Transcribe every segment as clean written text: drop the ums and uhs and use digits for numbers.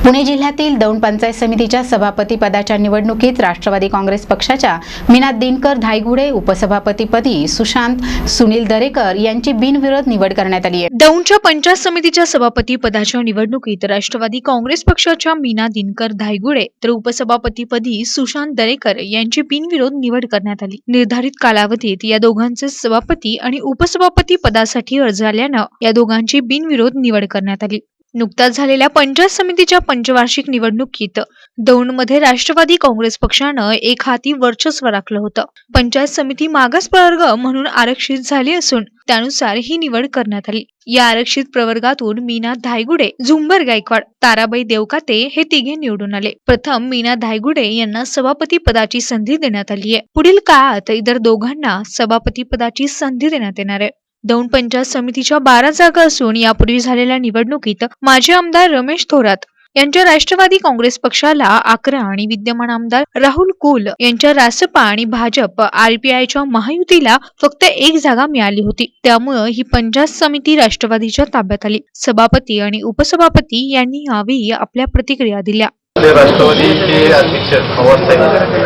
पुणे जिल्ह्यातील दौंड पंचायत समितीच्या सभापती पदाच्या निवडणुकीत राष्ट्रवादी काँग्रेस पक्षाच्या मीना दिनकर धायगुडे, उपसभापतीपदी सुशांत सुनील दरेकर यांची बिनविरोध निवड करण्यात आली आहे। दौंडच्या पंचायत समितीच्या सभापती पदाच्या निवडणुकीत राष्ट्रवादी काँग्रेस पक्षाच्या मीना दिनकर धायगुडे तर उपसभापतीपदी सुशांत दरेकर यांची बिनविरोध निवड करण्यात आली। निर्धारित कालावधीत या दोघांचे सभापती आणि उपसभापती पदासाठी अर्ज आल्यानं या दोघांची बिनविरोध निवड करण्यात आली। नुकताच झालेल्या पंचायत समितीच्या पंचवार्षिक निवडणुकीत दौंडमध्ये राष्ट्रवादी काँग्रेस पक्षानं एक हाती वर्चस्व राखलं होतं। पंचायत समिती मागास प्रवर्ग म्हणून आरक्षित झाली असून त्यानुसार ही निवड करण्यात आली। या आरक्षित प्रवर्गातून मीना धायगुडे, झुंबर गायकवाड, ताराबाई देवकाते हे तिघे निवडून आले। प्रथम मीना धायगुडे यांना सभापती पदाची संधी देण्यात आली आहे। पुढील काळात इतर दोघांना सभापती पदाची संधी देण्यात येणार आहे। दौंड पंचायत समितीच्या 12 जागा असून यापूर्वी झालेल्या निवडणुकीत माजी आमदार रमेश थोरात यांच्या राष्ट्रवादी काँग्रेस पक्षाला 11 आणि विद्यमान आमदार राहुल कुल यांच्या रासपा आणि भाजप RPIच्या महायुतीला फक्त 1 जागा मिळाली होती। त्यामुळे ही पंचायत समिती राष्ट्रवादीच्या ताब्यात आली। सभापती आणि उपसभापती यांनी यावेळी आपल्या प्रतिक्रिया दिल्या। राष्ट्रवादीचे अध्यक्ष पवारसाहेब,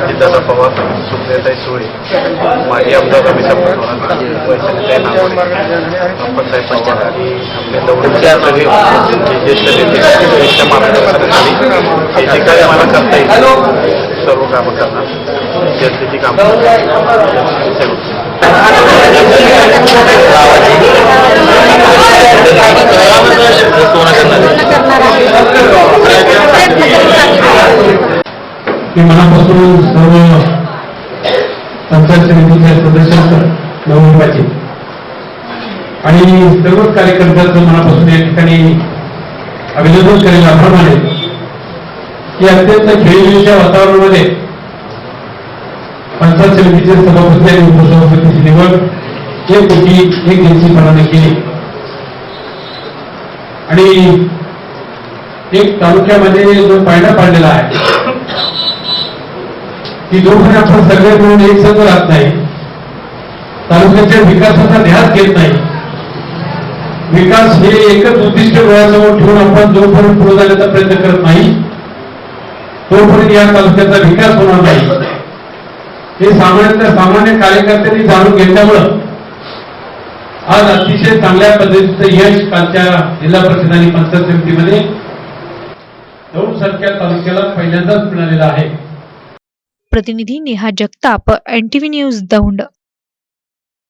जिल्हा पवार, सुप्रियाताई सुळे, माजी आमदार रमेश थोरात, वैशालीताई नागोडे, अप्पासाहेब पवार आणि आपल्या दौंडच्या सगळे ज्येष्ठ नेते यांच्या मार्गदर्शनाखाली हे जे काही मला करता येईल सर्व कामं करणार, जनतेची कामं मी मनापासून सर्व पंचायत समितीच्या सदस्यांचा नवनिर्वाचित आणि सर्वच कार्यकर्त्यांचं मनापासून या ठिकाणी अभिनंदन करेल, आभार मानेल की अत्यंत खेळीमेळीच्या वातावरणामध्ये पंचायत समितीचे सभापती आणि उपसभापतीची निवड 1:1 केली आणि एक तालुक्यामध्ये जो पायंडा पाडलेला आहे की जोपर्यंत आपण सगळे मिळून एक संघ राहत नाही, तालुक्याच्या विकासाचा ध्यास घेत नाही, विकास हे एकच उद्दिष्ट डोळ्यासमोर ठेवून आपण जोपर्यंत पुढे जाण्याचा प्रयत्न करत नाही तोपर्यंत या तालुक्याचा विकास होणार नाही। हे सामान्य कार्यकर्त्यांनी जाणून घेतल्यामुळं आज अतिशय चांगल्या पद्धतीचं यश कालच्या जिल्हा परिषद आणि पंचायत समितीमध्ये दौंड सारख्या तालुक्याला पहिल्यांदाच मिळालेला आहे। प्रतिनिधी नेहा जगताप, NTV न्यूज दौंड।